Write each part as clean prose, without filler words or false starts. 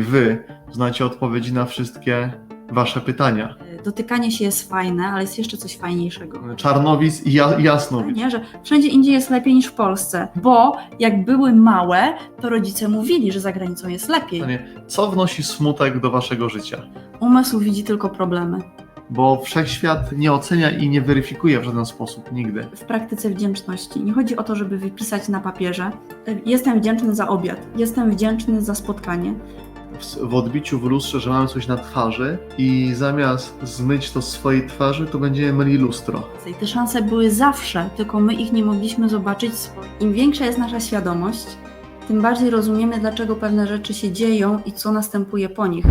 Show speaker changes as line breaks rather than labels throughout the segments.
Wy znacie odpowiedzi na wszystkie wasze pytania.
Dotykanie się jest fajne, ale jest jeszcze coś fajniejszego.
Czarnowidz i jasnowidz.
Nie, że wszędzie indziej jest lepiej niż w Polsce, bo jak były małe, to rodzice mówili, że za granicą jest lepiej.
Co wnosi smutek do waszego życia?
Umysł widzi tylko problemy.
Bo wszechświat nie ocenia i nie weryfikuje w żaden sposób nigdy.
W praktyce wdzięczności. Nie chodzi o to, żeby wypisać na papierze. Jestem wdzięczny za obiad, jestem wdzięczny za spotkanie.
W odbiciu w lustrze, że mamy coś na twarzy i zamiast zmyć to z swojej twarzy, to będziemy myli lustro.
I te szanse były zawsze, tylko my ich nie mogliśmy zobaczyć swoje. Im większa jest nasza świadomość, tym bardziej rozumiemy, dlaczego pewne rzeczy się dzieją i co następuje po nich.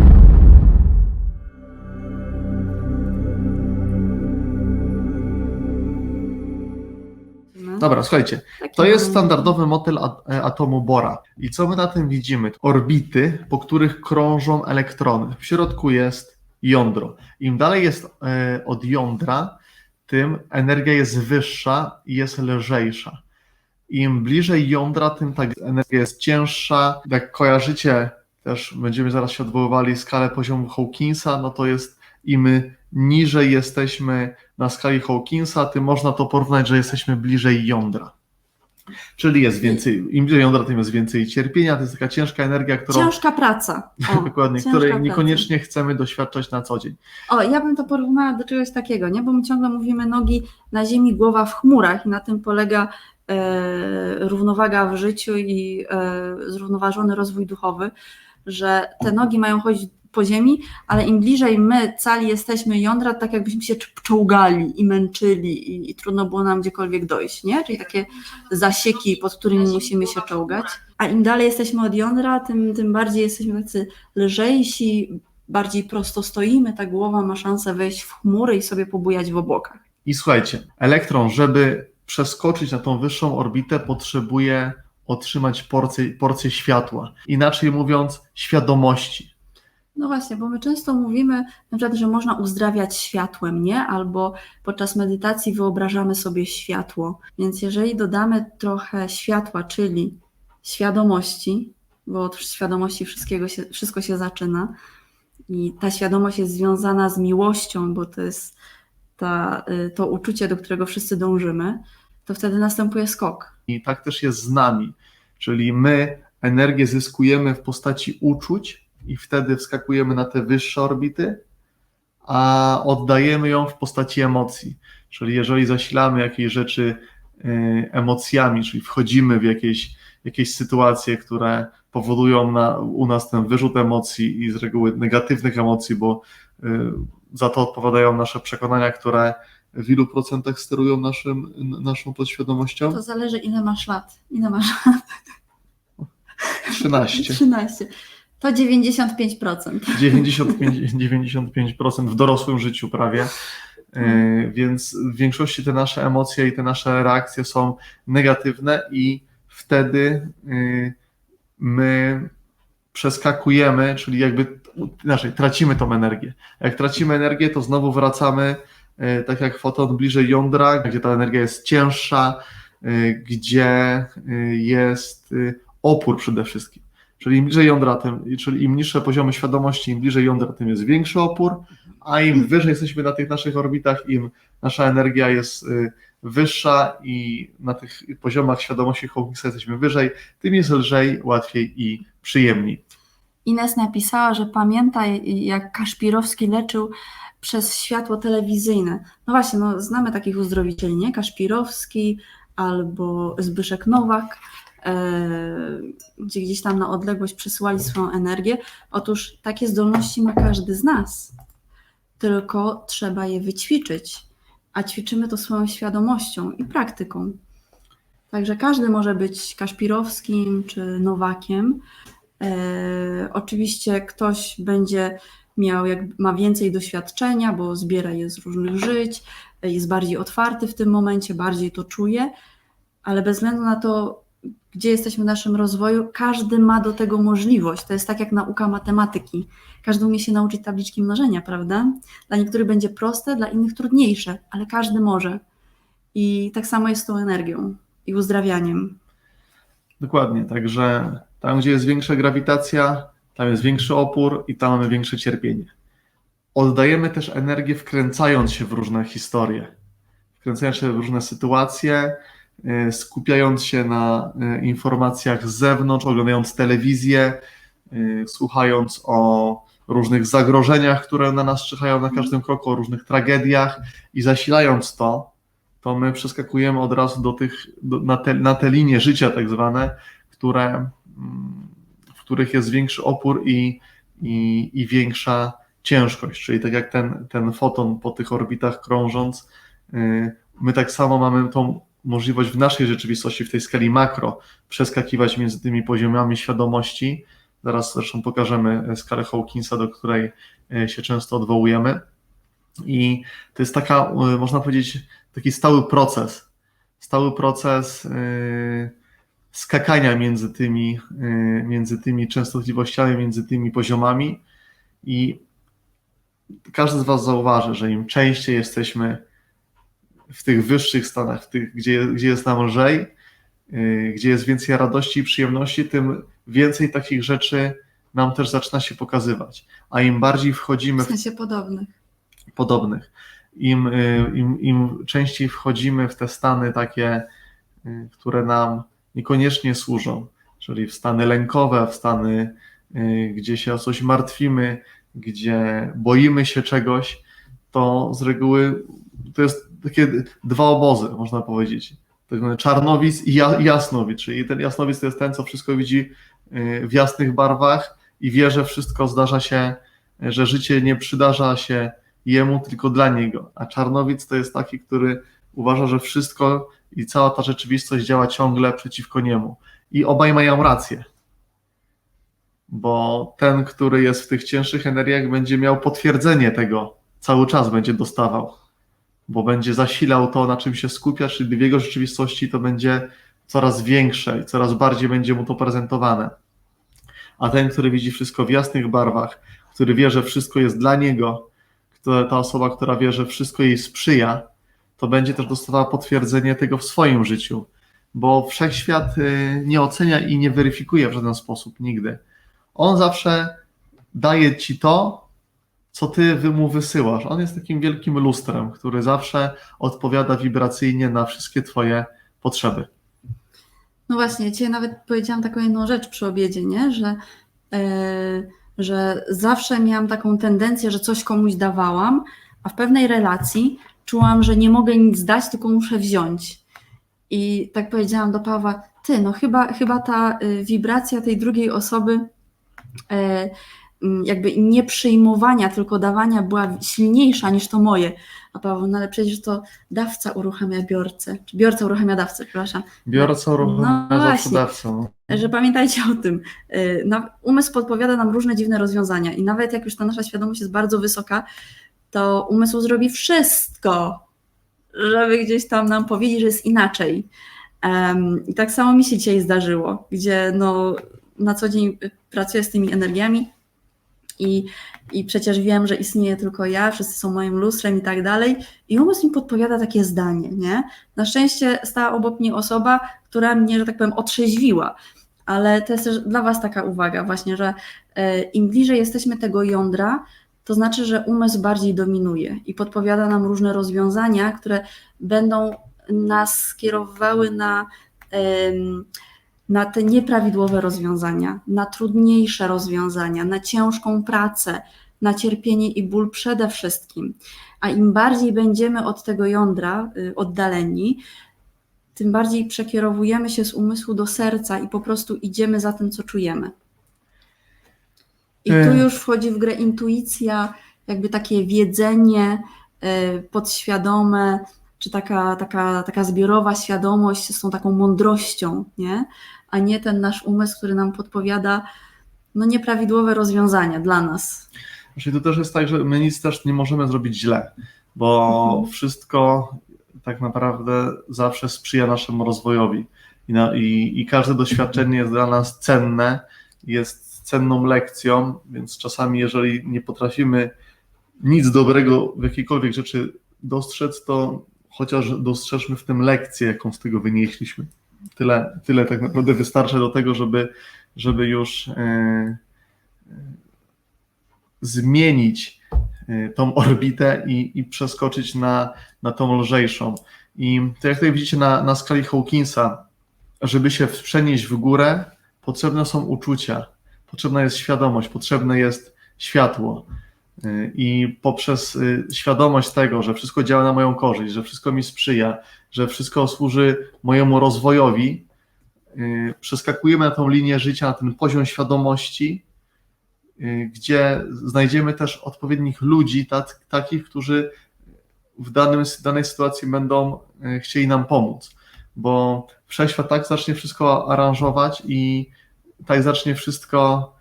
Dobra, słuchajcie, to jest standardowy model atomu Bora. I co my na tym widzimy? Orbity, po których krążą elektrony. W środku jest jądro. Im dalej jest od jądra, tym energia jest wyższa i jest lżejsza. Im bliżej jądra, tym ta energia jest cięższa. Jak kojarzycie, też będziemy zaraz się odwoływali skalę poziomu Hawkinsa, no to jest im niżej jesteśmy na skali Hawkinsa, tym można to porównać, że jesteśmy bliżej jądra. Czyli jest więcej, im bliżej jądra, tym jest więcej cierpienia, to jest taka ciężka energia, którą...
Ciężka praca.
Dokładnie, której niekoniecznie chcemy doświadczać na co dzień.
Ja bym to porównała do czegoś takiego, nie? Bo my ciągle mówimy nogi na ziemi, głowa w chmurach i na tym polega równowaga w życiu i zrównoważony rozwój duchowy, że te nogi mają chodzić po ziemi, ale im bliżej my cali jesteśmy jądra, tak jakbyśmy się czołgali i męczyli i trudno było nam gdziekolwiek dojść, nie? Czyli takie zasieki, pod którymi musimy się czołgać. A im dalej jesteśmy od jądra, tym bardziej jesteśmy tacy lżejsi, bardziej prosto stoimy, ta głowa ma szansę wejść w chmury i sobie pobujać w obłokach.
I słuchajcie, elektron, żeby przeskoczyć na tą wyższą orbitę, potrzebuje otrzymać porcję światła. Inaczej mówiąc, świadomości.
No właśnie, bo my często mówimy na przykład, że można uzdrawiać światłem, nie? Albo podczas medytacji wyobrażamy sobie światło. Więc jeżeli dodamy trochę światła, czyli świadomości, bo od świadomości wszystko się zaczyna i ta świadomość jest związana z miłością, bo to jest to uczucie, do którego wszyscy dążymy, to wtedy następuje skok.
I tak też jest z nami, czyli my energię zyskujemy w postaci uczuć i wtedy wskakujemy na te wyższe orbity, a oddajemy ją w postaci emocji. Czyli jeżeli zasilamy jakieś rzeczy emocjami, czyli wchodzimy w jakieś sytuacje, które powodują u nas ten wyrzut emocji i z reguły negatywnych emocji, bo za to odpowiadają nasze przekonania, które w ilu procentach sterują naszą podświadomością?
To zależy, ile masz lat.
13.
13. To 95%.
95% w dorosłym życiu prawie. Więc w większości te nasze emocje i te nasze reakcje są negatywne i wtedy my przeskakujemy, czyli jakby inaczej, tracimy tą energię. Jak tracimy energię, to znowu wracamy tak jak foton bliżej jądra, gdzie ta energia jest cięższa, gdzie jest opór przede wszystkim. Czyli im bliżej jądra, czyli im niższe poziomy świadomości, im bliżej jądra, tym jest większy opór, a im wyżej jesteśmy na tych naszych orbitach, im nasza energia jest wyższa i na tych poziomach świadomości Hawkingsa jesteśmy wyżej, tym jest lżej, łatwiej i przyjemniej.
Ines napisała, że pamięta, jak Kaszpirowski leczył przez światło telewizyjne. No właśnie, znamy takich uzdrowicieli, nie? Kaszpirowski albo Zbyszek Nowak, gdzie gdzieś tam na odległość przesyłali swoją energię. Otóż takie zdolności ma każdy z nas, tylko trzeba je wyćwiczyć, a ćwiczymy to swoją świadomością i praktyką. Także każdy może być Kaszpirowskim czy Nowakiem. Oczywiście ktoś będzie ma więcej doświadczenia, bo zbiera je z różnych żyć, jest bardziej otwarty w tym momencie, bardziej to czuje, ale bez względu na to, gdzie jesteśmy w naszym rozwoju, każdy ma do tego możliwość. To jest tak jak nauka matematyki. Każdy umie się nauczyć tabliczki mnożenia, prawda? Dla niektórych będzie proste, dla innych trudniejsze, ale każdy może. I tak samo jest z tą energią i uzdrawianiem.
Dokładnie, także tam, gdzie jest większa grawitacja, tam jest większy opór i tam mamy większe cierpienie. Oddajemy też energię, wkręcając się w różne historie, wkręcając się w różne sytuacje, skupiając się na informacjach z zewnątrz, oglądając telewizję, słuchając o różnych zagrożeniach, które na nas czyhają na każdym kroku, o różnych tragediach i zasilając to my przeskakujemy od razu na te linie życia tak zwane, w których jest większy opór i większa ciężkość, czyli tak jak ten foton po tych orbitach krążąc, my tak samo mamy tą możliwość w naszej rzeczywistości, w tej skali makro, przeskakiwać między tymi poziomami świadomości. Zaraz zresztą pokażemy skalę Hawkinsa, do której się często odwołujemy. I to jest taka, można powiedzieć, taki stały proces skakania między tymi częstotliwościami, między tymi poziomami i każdy z Was zauważy, że im częściej jesteśmy w tych wyższych stanach, gdzie jest nam lżej, gdzie jest więcej radości i przyjemności, tym więcej takich rzeczy nam też zaczyna się pokazywać. A im bardziej wchodzimy
W sensie
podobnych, im częściej wchodzimy w te stany takie, które nam niekoniecznie służą, czyli w stany lękowe, w stany, gdzie się o coś martwimy, gdzie boimy się czegoś, to z reguły to jest takie dwa obozy, można powiedzieć. Tak zwany czarnowic i jasnowic, czyli ten jasnowic to jest ten, co wszystko widzi w jasnych barwach i wie, że wszystko zdarza się, że życie nie przydarza się jemu, tylko dla niego. A czarnowic to jest taki, który uważa, że wszystko i cała ta rzeczywistość działa ciągle przeciwko niemu. I obaj mają rację. Bo ten, który jest w tych cięższych energiach, będzie miał potwierdzenie tego, cały czas będzie dostawał. Bo będzie zasilał to, na czym się skupia, czyli w jego rzeczywistości to będzie coraz większe i coraz bardziej będzie mu to prezentowane. A ten, który widzi wszystko w jasnych barwach, który wie, że wszystko jest dla niego, ta osoba, która wie, że wszystko jej sprzyja, to będzie też dostawała potwierdzenie tego w swoim życiu, bo wszechświat nie ocenia i nie weryfikuje w żaden sposób nigdy. On zawsze daje ci to, co ty mu wysyłasz. On jest takim wielkim lustrem, który zawsze odpowiada wibracyjnie na wszystkie twoje potrzeby.
No właśnie, Cię nawet powiedziałam taką jedną rzecz przy obiedzie, nie? Że zawsze miałam taką tendencję, że coś komuś dawałam, a w pewnej relacji czułam, że nie mogę nic dać, tylko muszę wziąć. I tak powiedziałam do Pawła, no chyba ta wibracja tej drugiej osoby jakby nie przyjmowania, tylko dawania była silniejsza niż to moje. A Paweł, no ale przecież to dawca uruchamia biorcę, czy biorca uruchamia dawcę, przepraszam.
Biorca uruchamia zawsze dawcę.
Że pamiętajcie o tym. Umysł podpowiada nam różne dziwne rozwiązania i nawet jak już ta nasza świadomość jest bardzo wysoka, to umysł zrobi wszystko, żeby gdzieś tam nam powiedzieć, że jest inaczej. I tak samo mi się dzisiaj zdarzyło, gdzie na co dzień pracuję z tymi energiami i przecież wiem, że istnieje tylko ja, wszyscy są moim lustrem i tak dalej. I umysł mi podpowiada takie zdanie, nie? Na szczęście stała obok mnie osoba, która mnie, że tak powiem, otrzeźwiła. Ale to jest też dla Was taka uwaga właśnie, że im bliżej jesteśmy tego jądra, to znaczy, że umysł bardziej dominuje i podpowiada nam różne rozwiązania, które będą nas skierowały na te nieprawidłowe rozwiązania, na trudniejsze rozwiązania, na ciężką pracę, na cierpienie i ból przede wszystkim. A im bardziej będziemy od tego jądra oddaleni, tym bardziej przekierowujemy się z umysłu do serca i po prostu idziemy za tym, co czujemy. I tu już wchodzi w grę intuicja, jakby takie wiedzenie podświadome, czy taka zbiorowa świadomość z tą taką mądrością, nie? A nie ten nasz umysł, który nam podpowiada nieprawidłowe rozwiązania dla nas.
Czyli to też jest tak, że my nic też nie możemy zrobić źle, bo wszystko tak naprawdę zawsze sprzyja naszemu rozwojowi i każde doświadczenie jest dla nas cenne, jest cenną lekcją, więc czasami jeżeli nie potrafimy nic dobrego w jakiejkolwiek rzeczy dostrzec, to chociaż dostrzeżmy w tym lekcję, jaką z tego wynieśliśmy. Tyle tak naprawdę wystarczy do tego, żeby już zmienić tą orbitę i przeskoczyć na tą lżejszą. I to jak tutaj widzicie na skali Hawkinsa, żeby się przenieść w górę, potrzebne są uczucia, potrzebna jest świadomość, potrzebne jest światło. I poprzez świadomość tego, że wszystko działa na moją korzyść, że wszystko mi sprzyja, że wszystko służy mojemu rozwojowi, przeskakujemy na tą linię życia, na ten poziom świadomości, gdzie znajdziemy też odpowiednich ludzi, takich, którzy w danej sytuacji będą chcieli nam pomóc, bo Wszechświat tak zacznie wszystko aranżować i tak zacznie wszystko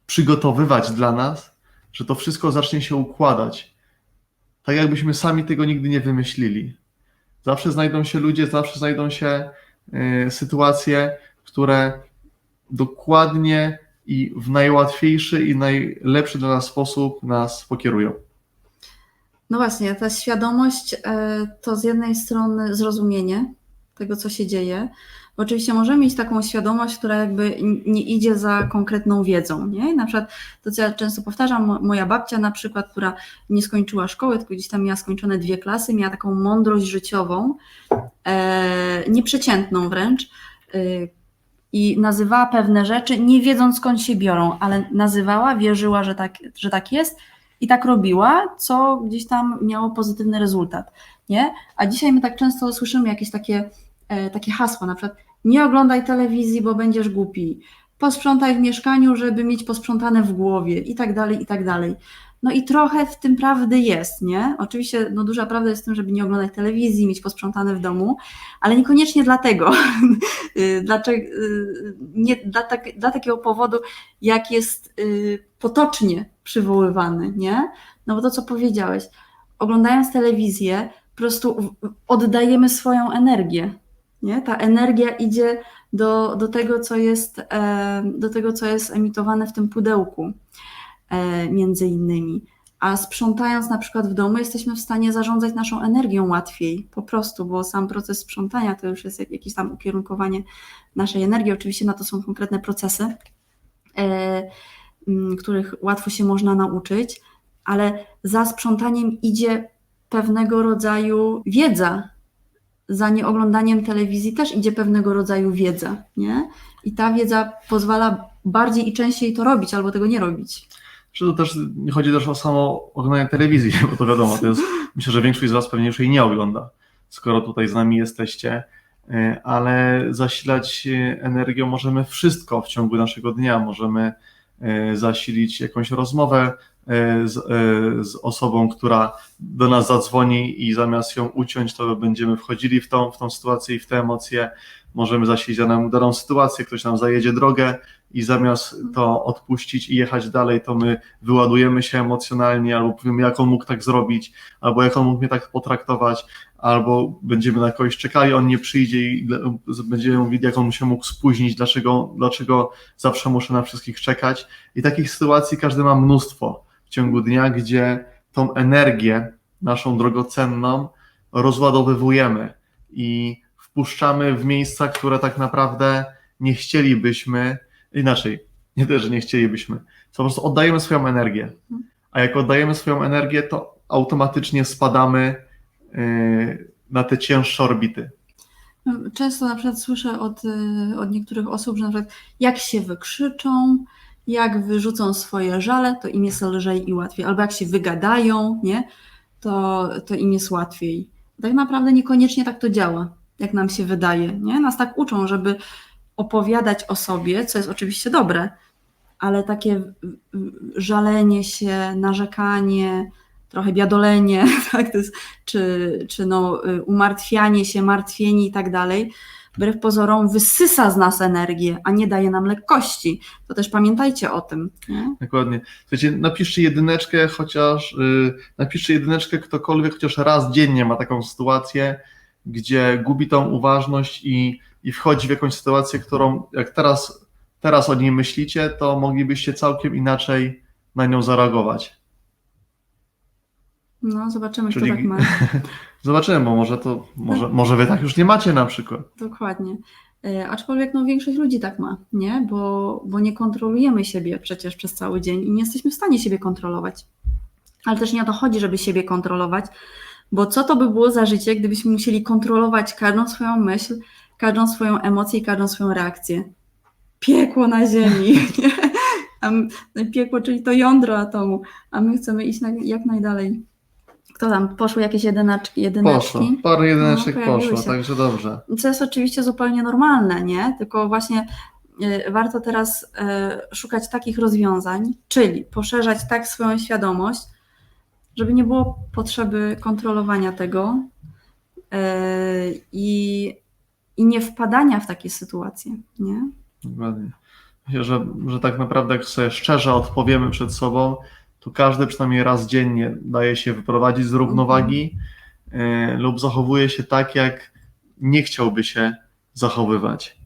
przygotowywać dla nas, że to wszystko zacznie się układać. Tak jakbyśmy sami tego nigdy nie wymyślili. Zawsze znajdą się ludzie, zawsze znajdą się sytuacje, które dokładnie i w najłatwiejszy i najlepszy dla nas sposób nas pokierują.
No właśnie, ta świadomość to z jednej strony zrozumienie tego, co się dzieje, bo oczywiście możemy mieć taką świadomość, która jakby nie idzie za konkretną wiedzą, nie? Na przykład to, co ja często powtarzam, moja babcia na przykład, która nie skończyła szkoły, tylko gdzieś tam miała skończone 2 klasy, miała taką mądrość życiową, nieprzeciętną wręcz, i nazywała pewne rzeczy, nie wiedząc skąd się biorą, ale nazywała, wierzyła, że tak jest i tak robiła, co gdzieś tam miało pozytywny rezultat, nie? A dzisiaj my tak często słyszymy jakieś takie hasła, na przykład nie oglądaj telewizji, bo będziesz głupi, posprzątaj w mieszkaniu, żeby mieć posprzątane w głowie i tak dalej, i tak dalej. No i trochę w tym prawdy jest, nie? Oczywiście duża prawda jest w tym, żeby nie oglądać telewizji, mieć posprzątane w domu, ale niekoniecznie dlatego. Dlaczego? Nie, dla takiego powodu, jak jest potocznie przywoływany, nie? No bo to, co powiedziałeś, oglądając telewizję, po prostu oddajemy swoją energię, nie? Ta energia idzie do tego, co jest emitowane w tym pudełku, między innymi. A sprzątając na przykład w domu, jesteśmy w stanie zarządzać naszą energią łatwiej, po prostu, bo sam proces sprzątania to już jest jakieś tam ukierunkowanie naszej energii. Oczywiście na to są konkretne procesy, których łatwo się można nauczyć, ale za sprzątaniem idzie pewnego rodzaju wiedza. Za nieoglądaniem telewizji też idzie pewnego rodzaju wiedza, nie? I ta wiedza pozwala bardziej i częściej to robić, albo tego nie robić.
Że to też nie chodzi też o samo oglądanie telewizji, bo to wiadomo, to jest, myślę, że większość z Was pewnie już jej nie ogląda, skoro tutaj z nami jesteście, ale zasilać energią możemy wszystko w ciągu naszego dnia, możemy zasilić jakąś rozmowę z osobą, która do nas zadzwoni i zamiast ją uciąć, to będziemy wchodzili w tą sytuację i w te emocje. Możemy zasilić daną sytuację, ktoś nam zajedzie drogę i zamiast to odpuścić i jechać dalej, to my wyładujemy się emocjonalnie, albo powiemy, jak on mógł tak zrobić, albo jak on mógł mnie tak potraktować, albo będziemy na kogoś czekali, on nie przyjdzie i będziemy mówili, jak on się mógł spóźnić, dlaczego zawsze muszę na wszystkich czekać. I takich sytuacji każdy ma mnóstwo w ciągu dnia, gdzie tą energię naszą drogocenną rozładowywujemy i wpuszczamy w miejsca, które tak naprawdę nie chcielibyśmy, inaczej, nie też, że nie chcielibyśmy, po prostu oddajemy swoją energię. A jak oddajemy swoją energię, to automatycznie spadamy na te cięższe orbity.
Często na przykład słyszę od niektórych osób, że na przykład jak się wykrzyczą, jak wyrzucą swoje żale, to im jest lżej i łatwiej. Albo jak się wygadają, nie? To im jest łatwiej. Tak naprawdę niekoniecznie tak to działa, jak nam się wydaje, nie? Nas tak uczą, żeby opowiadać o sobie, co jest oczywiście dobre, ale takie żalenie się, narzekanie, trochę biadolenie, tak, to jest, czy umartwianie się, martwienie i tak dalej, wbrew pozorom wysysa z nas energię, a nie daje nam lekkości. To też pamiętajcie o tym. Nie?
Dokładnie. Słuchajcie, napiszcie jedyneczkę ktokolwiek, chociaż raz dziennie ma taką sytuację, gdzie gubi tą uważność i wchodzi w jakąś sytuację, którą jak teraz o niej myślicie, to moglibyście całkiem inaczej na nią zareagować.
No, zobaczymy, kto tak ma.
Zobaczymy, bo może wy tak już nie macie na przykład.
Dokładnie. Aczkolwiek no, większość ludzi tak ma, nie? Bo nie kontrolujemy siebie przecież przez cały dzień i nie jesteśmy w stanie siebie kontrolować. Ale też nie o to chodzi, żeby siebie kontrolować, bo co to by było za życie, gdybyśmy musieli kontrolować każdą swoją myśl, każdą swoją emocję i każdą swoją reakcję. Piekło na ziemi. Nie? Piekło, czyli to jądro atomu, a my chcemy iść jak najdalej. Kto tam? Poszły jakieś jedyneczki?
Poszło, parę jedyneczek
pojawiły
poszło,
się.
także dobrze.
Co jest oczywiście zupełnie normalne, nie? Tylko właśnie warto teraz szukać takich rozwiązań, czyli poszerzać tak swoją świadomość, żeby nie było potrzeby kontrolowania tego i nie wpadania w takie sytuacje, nie?
Dokładnie. Myślę, że tak naprawdę jak sobie szczerze odpowiemy przed sobą, to każdy przynajmniej raz dziennie daje się wyprowadzić z równowagi lub zachowuje się tak, jak nie chciałby się zachowywać.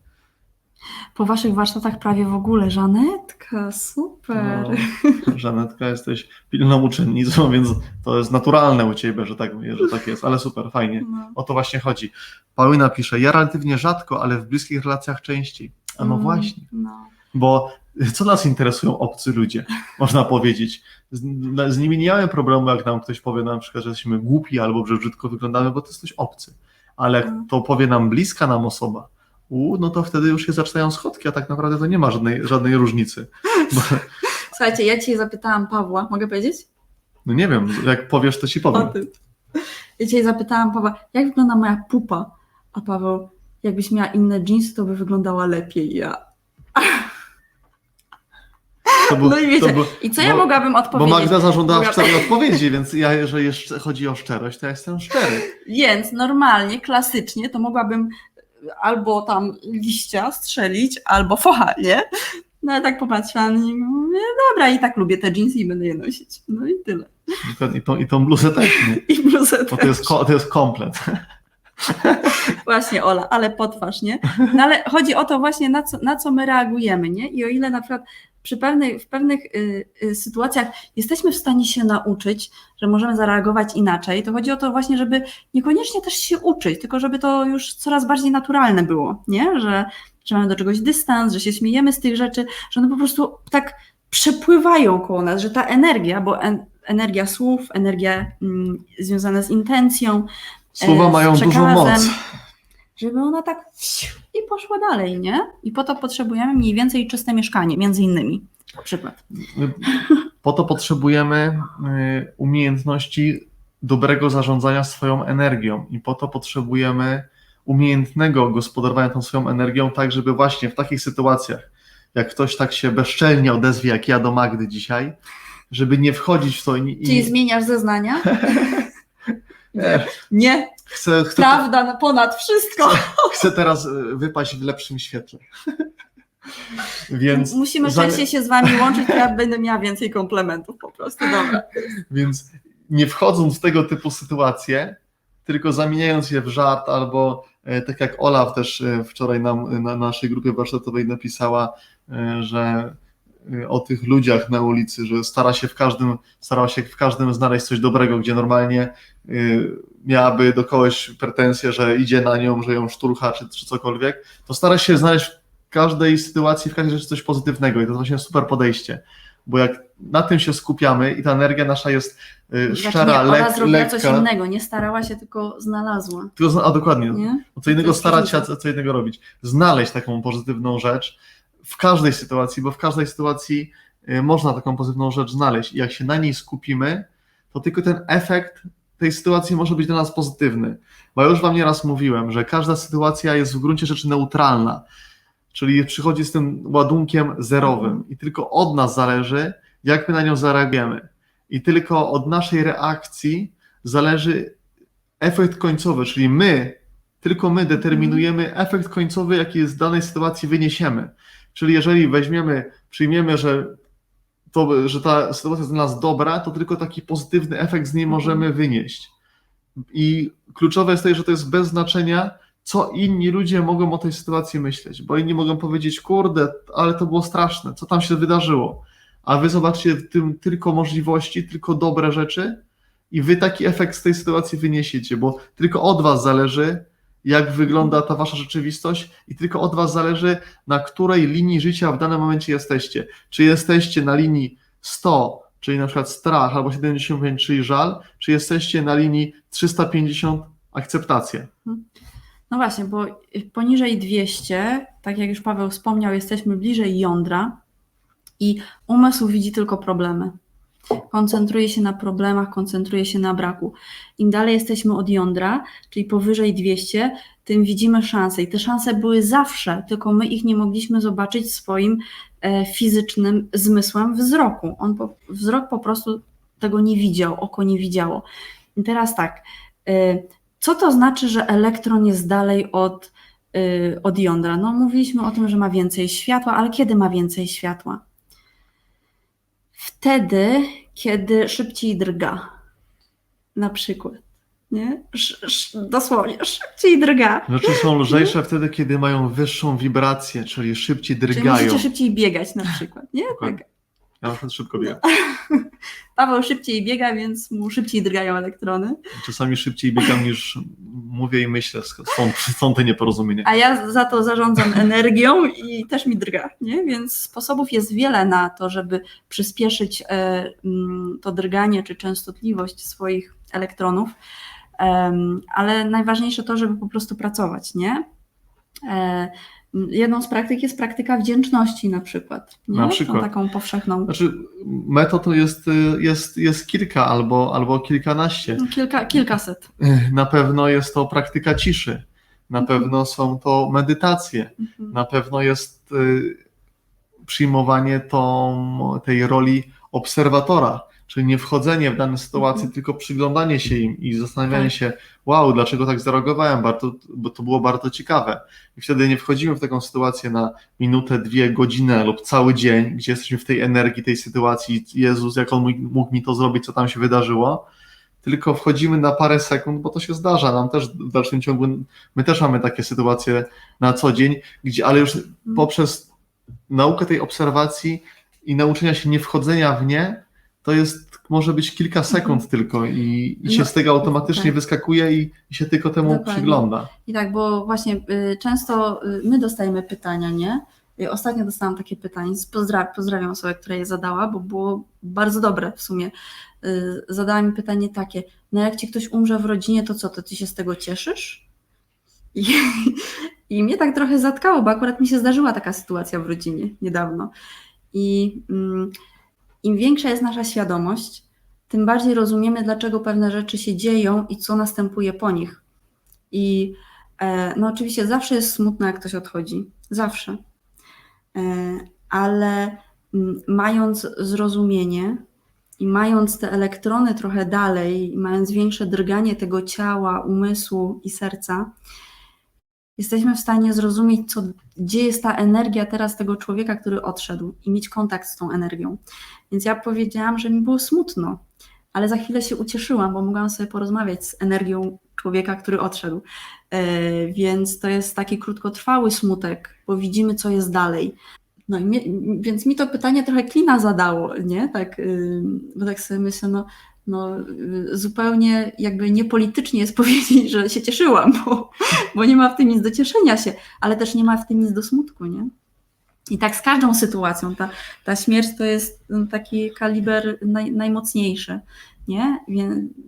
Po waszych warsztatach prawie w ogóle, Żanetka, super.
No, Żanetka, jesteś pilną uczennicą, więc to jest naturalne u ciebie, że tak jest, ale super, fajnie.
No.
O to właśnie chodzi. Paulina pisze, ja relatywnie rzadko, ale w bliskich relacjach częściej. A no właśnie,
No.
bo co nas interesują obcy ludzie, można powiedzieć. Z nimi nie mamy problemu, jak nam ktoś powie na przykład, że jesteśmy głupi albo że brzydko wyglądamy, bo to jest ktoś obcy. Ale jak to powie nam bliska nam osoba, no to wtedy już się zaczynają schodki, a tak naprawdę to nie ma żadnej różnicy. Bo,
Słuchajcie, ja dzisiaj zapytałam Pawła, mogę powiedzieć?
no nie wiem, jak powiesz, to ci powiem.
Ja dzisiaj zapytałam Pawła, jak wygląda moja pupa? A Paweł, jakbyś miała inne dżinsy, to by wyglądała lepiej. Ja. No i wiecie, i co ja mogłabym odpowiedzieć?
Bo Magda zażądała szczerej odpowiedzi, więc ja, jeżeli jeszcze chodzi o szczerość, to ja jestem szczery.
Więc normalnie, klasycznie, to mogłabym albo tam liścia strzelić, albo focha, nie? No ale tak popatrzyłam i mówię, dobra, i tak lubię te dżinsy i będę je nosić. No i tyle.
I tą bluzę też, nie?
I bluzę
Bo
też.
to jest komplet.
Właśnie, Ola, ale potwarz, nie? No ale chodzi o to właśnie, na co my reagujemy, nie? I o ile na przykład w pewnych sytuacjach jesteśmy w stanie się nauczyć, że możemy zareagować inaczej, to chodzi o to właśnie, żeby niekoniecznie też się uczyć, tylko żeby to już coraz bardziej naturalne było, nie? Że mamy do czegoś dystans, że się śmiejemy z tych rzeczy, że one po prostu tak przepływają koło nas, że ta energia, bo energia słów, energia związana z intencją,
słowa mają dużą moc.
Żeby ona tak i poszła dalej, nie? I po to potrzebujemy mniej więcej czyste mieszkanie, między innymi, na przykład.
Po to potrzebujemy umiejętności dobrego zarządzania swoją energią i po to potrzebujemy umiejętnego gospodarowania tą swoją energią, tak żeby właśnie w takich sytuacjach, jak ktoś tak się bezczelnie odezwie, jak ja do Magdy dzisiaj, żeby nie wchodzić w to
Czyli zmieniasz zeznania?
Nie.
Prawda ponad wszystko.
Chcę teraz wypaść w lepszym świetle. Więc
musimy częściej się z wami łączyć, to ja będę miała więcej komplementów po prostu. Dobra.
Więc nie wchodząc w tego typu sytuacje, tylko zamieniając je w żart albo tak jak Ola też wczoraj nam na naszej grupie warsztatowej napisała, że o tych ludziach na ulicy, że starała się w każdym znaleźć coś dobrego, gdzie normalnie miałaby do kogoś pretensje, że idzie na nią, że ją szturcha czy cokolwiek, to stara się znaleźć w każdej sytuacji, w każdej rzeczy coś pozytywnego i to jest właśnie super podejście, bo jak na tym się skupiamy i ta energia nasza jest szczera,
Ona zrobiła
lekka.
coś innego, nie starała się, tylko znalazła.
A dokładnie,
nie?
Co innego starać się, a co innego robić. Znaleźć taką pozytywną rzecz w każdej sytuacji, bo w każdej sytuacji można taką pozytywną rzecz znaleźć i jak się na niej skupimy, to tylko ten efekt tej sytuacji może być dla nas pozytywny. Bo ja już wam nieraz mówiłem, że każda sytuacja jest w gruncie rzeczy neutralna, czyli przychodzi z tym ładunkiem zerowym i tylko od nas zależy, jak my na nią zareagujemy. I tylko od naszej reakcji zależy efekt końcowy, czyli tylko my determinujemy efekt końcowy, jaki z danej sytuacji wyniesiemy. Czyli jeżeli przyjmiemy, że ta sytuacja jest dla nas dobra, to tylko taki pozytywny efekt z niej możemy wynieść. I kluczowe jest to, że to jest bez znaczenia, co inni ludzie mogą o tej sytuacji myśleć, bo inni mogą powiedzieć, kurde, ale to było straszne, co tam się wydarzyło, a wy zobaczcie w tym tylko możliwości, tylko dobre rzeczy i wy taki efekt z tej sytuacji wyniesiecie, bo tylko od was zależy, jak wygląda ta wasza rzeczywistość i tylko od was zależy, na której linii życia w danym momencie jesteście. Czy jesteście na linii 100, czyli na przykład strach, albo 75, czyli żal, czy jesteście na linii 350, akceptacja.
No właśnie, bo poniżej 200, tak jak już Paweł wspomniał, jesteśmy bliżej jądra i umysł widzi tylko problemy. Koncentruje się na problemach, koncentruje się na braku. Im dalej jesteśmy od jądra, czyli powyżej 200, tym widzimy szanse. I te szanse były zawsze, tylko my ich nie mogliśmy zobaczyć swoim fizycznym zmysłem wzroku. Wzrok po prostu tego nie widział, oko nie widziało. I teraz tak, co to znaczy, że elektron jest dalej od jądra? No mówiliśmy o tym, że ma więcej światła, ale kiedy ma więcej światła? Wtedy, kiedy szybciej drga, na przykład, nie? Dosłownie, szybciej drga.
Rzeczy są lżejsze wtedy, kiedy mają wyższą wibrację, czyli szybciej
Czyli
drgają.
musicie szybciej biegać na przykład, nie?
Dokładnie.
Tak.
Ja na przykład szybko biegam.
Paweł szybciej biega, więc mu szybciej drgają elektrony.
Czasami szybciej biegam niż mówię i myślę, stąd te nieporozumienia.
A ja za to zarządzam energią i też mi drga, nie? Więc sposobów jest wiele na to, żeby przyspieszyć to drganie czy częstotliwość swoich elektronów, ale najważniejsze to, żeby po prostu pracować, nie? Jedną z praktyk jest praktyka wdzięczności na przykład. Nie?
Na przykład.
Tą taką powszechną.
Znaczy, metod jest kilka albo kilkanaście.
Kilkaset.
Na pewno jest to praktyka ciszy, na pewno są to medytacje, na pewno jest przyjmowanie tej roli obserwatora, czyli nie wchodzenie w dane sytuacje, tylko przyglądanie się im i zastanawianie się, wow, dlaczego tak zareagowałem, bo to było bardzo ciekawe. I wtedy nie wchodzimy w taką sytuację na minutę, 2 godziny lub cały dzień, gdzie jesteśmy w tej energii, tej sytuacji, Jezus, jak on mógł mi to zrobić, co tam się wydarzyło, tylko wchodzimy na parę sekund, bo to się zdarza nam też w dalszym ciągu, my też mamy takie sytuacje na co dzień, ale już poprzez naukę tej obserwacji i nauczenia się nie wchodzenia w nie, to może być kilka sekund tylko i się z tego automatycznie wyskakuje i się tylko temu przygląda.
I tak, bo właśnie często my dostajemy pytania, nie? Ostatnio dostałam takie pytanie, pozdrawiam osobę, która je zadała, bo było bardzo dobre w sumie. Zadała mi pytanie takie, no jak ci ktoś umrze w rodzinie, to co, to ty się z tego cieszysz? I mnie tak trochę zatkało, bo akurat mi się zdarzyła taka sytuacja w rodzinie niedawno. I im większa jest nasza świadomość, tym bardziej rozumiemy, dlaczego pewne rzeczy się dzieją i co następuje po nich. I no oczywiście zawsze jest smutno, jak ktoś odchodzi. Zawsze. Ale mając zrozumienie i mając te elektrony trochę dalej, i mając większe drganie tego ciała, umysłu i serca, jesteśmy w stanie zrozumieć, gdzie jest ta energia teraz tego człowieka, który odszedł i mieć kontakt z tą energią. Więc ja powiedziałam, że mi było smutno, ale za chwilę się ucieszyłam, bo mogłam sobie porozmawiać z energią człowieka, który odszedł. Więc to jest taki krótkotrwały smutek, bo widzimy, co jest dalej. No i więc mi to pytanie trochę klina zadało, nie? Tak, bo tak sobie myślę, no zupełnie jakby niepolitycznie jest powiedzieć, że się cieszyłam, bo nie ma w tym nic do cieszenia się, ale też nie ma w tym nic do smutku, nie? I tak z każdą sytuacją. Ta śmierć to jest taki kaliber najmocniejszy, nie?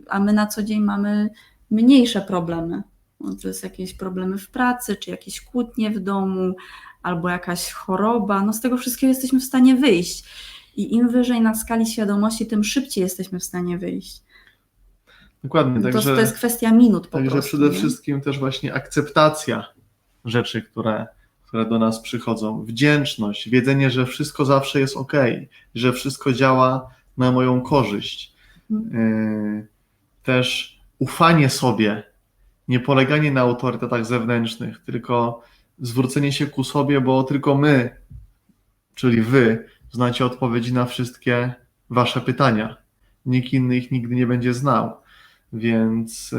A my na co dzień mamy mniejsze problemy. No, to jest jakieś problemy w pracy, czy jakieś kłótnie w domu, albo jakaś choroba. No z tego wszystkiego jesteśmy w stanie wyjść. I im wyżej na skali świadomości, tym szybciej jesteśmy w stanie wyjść.
Dokładnie.
To jest kwestia minut po prostu.
Także przede wszystkim też właśnie akceptacja rzeczy, które do nas przychodzą. Wdzięczność, wiedzenie, że wszystko zawsze jest ok, że wszystko działa na moją korzyść. Też ufanie sobie, nie poleganie na autorytetach zewnętrznych, tylko zwrócenie się ku sobie, bo tylko my, czyli wy, znacie odpowiedzi na wszystkie wasze pytania. Nikt inny ich nigdy nie będzie znał. Więc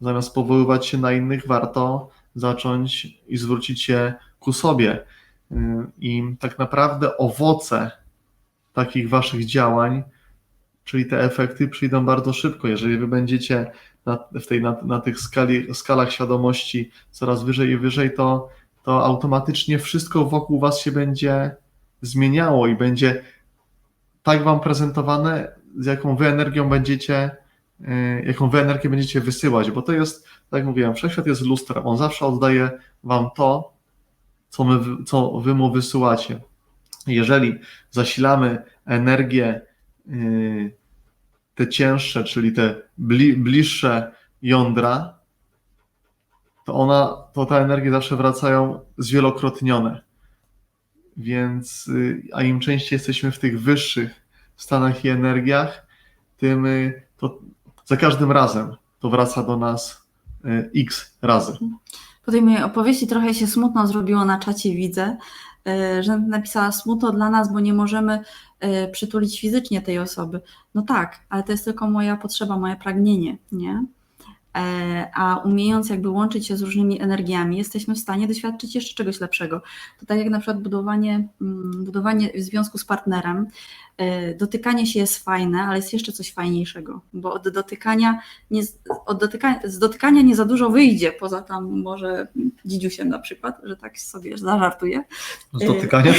zamiast powoływać się na innych, warto zacząć i zwrócić się ku sobie. I tak naprawdę owoce takich waszych działań, czyli te efekty, przyjdą bardzo szybko. Jeżeli wy będziecie na tych skalach świadomości coraz wyżej i wyżej, to automatycznie wszystko wokół was się będzie zmieniało i będzie tak wam prezentowane, z jaką wy energią będziecie wysyłać, bo to jest, tak jak mówiłem, wszechświat jest lustrem, on zawsze oddaje wam to, co wy mu wysyłacie. Jeżeli zasilamy energię, te cięższe, czyli te bliższe jądra, to te energie zawsze wracają zwielokrotnione. Więc, a im częściej jesteśmy w tych wyższych stanach i energiach, tym to za każdym razem to wraca do nas x razy.
Po tej mojej opowieści trochę się smutno zrobiło na czacie, widzę, że napisała smutno dla nas, bo nie możemy przytulić fizycznie tej osoby. No tak, ale to jest tylko moja potrzeba, moje pragnienie, nie? A umiejąc jakby łączyć się z różnymi energiami, jesteśmy w stanie doświadczyć jeszcze czegoś lepszego. To tak jak na przykład budowanie w związku z partnerem. Dotykanie się jest fajne, ale jest jeszcze coś fajniejszego, bo z dotykania nie za dużo wyjdzie, poza tam może dzidziusiem na przykład, że tak sobie zażartuję.
Z dotykania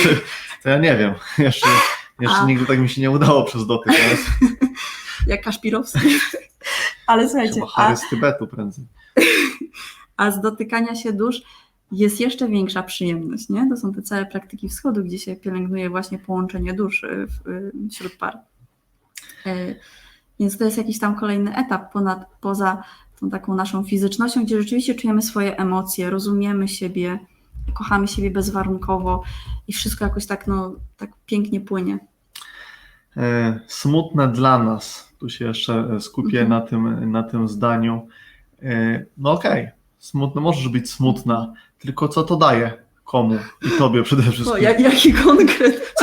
to ja nie wiem, jeszcze nigdy tak mi się nie udało przez dotyk.
Jak Kaszpirowski. Ale słuchajcie,
chyba Harry z Tybetu prędzej.
A z dotykania się dusz jest jeszcze większa przyjemność, nie? To są te całe praktyki wschodu, gdzie się pielęgnuje właśnie połączenie dusz wśród par. Więc to jest jakiś tam kolejny etap poza tą taką naszą fizycznością, gdzie rzeczywiście czujemy swoje emocje, rozumiemy siebie, kochamy siebie bezwarunkowo i wszystko jakoś tak pięknie płynie.
Smutne dla nas. Tu się jeszcze skupię na tym zdaniu. No okej, smutne, możesz być smutna, tylko co to daje komu i tobie przede wszystkim?
Jaki konkret?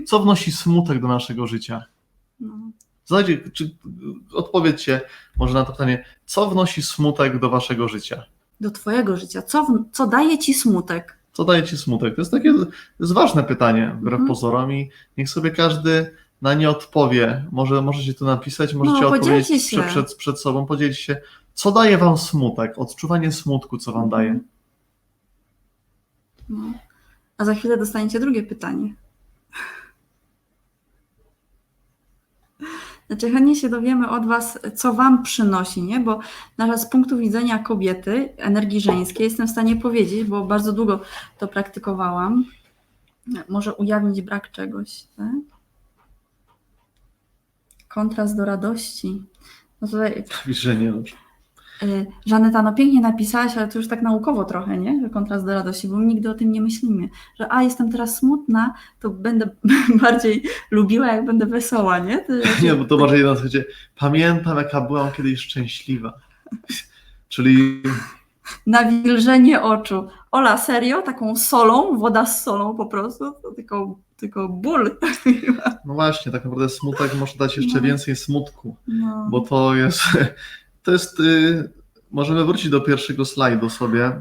Co wnosi smutek do naszego życia? Odpowiedzcie może na to pytanie, co wnosi smutek do waszego życia?
Do twojego życia. Co daje ci smutek?
Co daje ci smutek? To jest ważne pytanie, wbrew pozorom, i niech sobie każdy na nie odpowie. Możecie to napisać, możecie odpowiedzieć przed sobą, podzielić się, co daje wam smutek, odczuwanie smutku, co wam daje.
No. A za chwilę dostaniecie drugie pytanie. Znaczy chętnie się dowiemy od was, co wam przynosi, nie? Bo z punktu widzenia kobiety, energii żeńskiej, jestem w stanie powiedzieć, bo bardzo długo to praktykowałam. Może ujawnić brak czegoś, tak? Kontrast do radości. No tutaj...
Że nie.
Żaneta, pięknie napisałaś, ale to już tak naukowo trochę, nie? Że kontrast do radości, bo my nigdy o tym nie myślimy. Że jestem teraz smutna, to będę bardziej lubiła, jak będę wesoła, nie?
Nie, bo to bardziej na zasadzie pamiętam, jaka byłam kiedyś szczęśliwa. Czyli...
Nawilżenie oczu. Ola, serio? Taką solą? Woda z solą po prostu? To tylko ból.
No właśnie, tak naprawdę smutek może dać jeszcze więcej smutku, bo to jest, możemy wrócić do pierwszego slajdu sobie.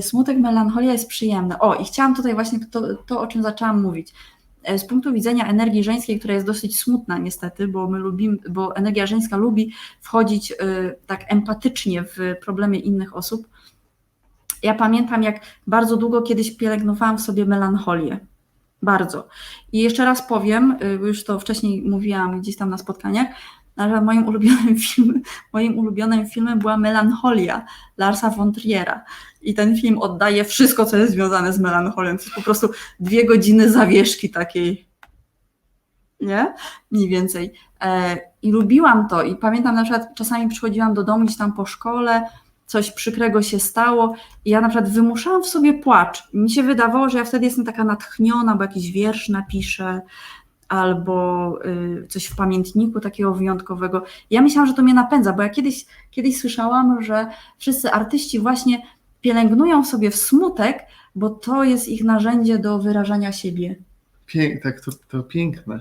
Smutek, melancholia jest przyjemne. I chciałam tutaj właśnie to, o czym zaczęłam mówić. Z punktu widzenia energii żeńskiej, która jest dosyć smutna niestety, bo energia żeńska lubi wchodzić tak empatycznie w problemy innych osób. Ja pamiętam, jak bardzo długo kiedyś pielęgnowałam w sobie melancholię. Bardzo. I jeszcze raz powiem, już to wcześniej mówiłam gdzieś tam na spotkaniach, że moim ulubionym filmem była Melancholia Larsa von Triera. I ten film oddaje wszystko, co jest związane z melancholią. To jest po prostu 2 godziny zawieszki takiej, nie? Mniej więcej. I lubiłam to. I pamiętam, na przykład czasami przychodziłam do domu gdzieś tam po szkole, coś przykrego się stało i ja na przykład wymuszałam w sobie płacz. Mi się wydawało, że ja wtedy jestem taka natchniona, bo jakiś wiersz napiszę, albo coś w pamiętniku takiego wyjątkowego. Ja myślałam, że to mnie napędza, bo ja kiedyś słyszałam, że wszyscy artyści właśnie pielęgnują w sobie smutek, bo to jest ich narzędzie do wyrażania siebie.
Tak, to piękne.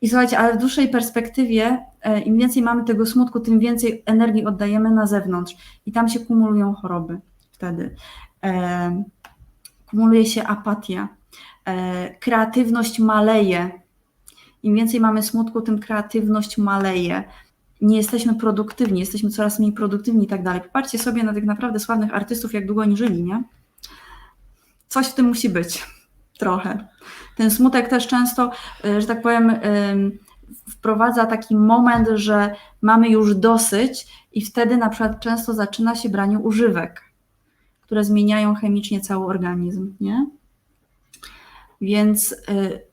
I słuchajcie, ale w dłuższej perspektywie im więcej mamy tego smutku, tym więcej energii oddajemy na zewnątrz i tam się kumulują choroby wtedy. Kumuluje się apatia, kreatywność maleje. Im więcej mamy smutku, tym kreatywność maleje. nie jesteśmy produktywni, jesteśmy coraz mniej produktywni i tak dalej. Popatrzcie sobie na tych naprawdę sławnych artystów, jak długo oni żyli, nie? Coś w tym musi być. Trochę. Ten smutek też często, że tak powiem, wprowadza taki moment, że mamy już dosyć i wtedy na przykład często zaczyna się branie używek, które zmieniają chemicznie cały organizm, nie? Więc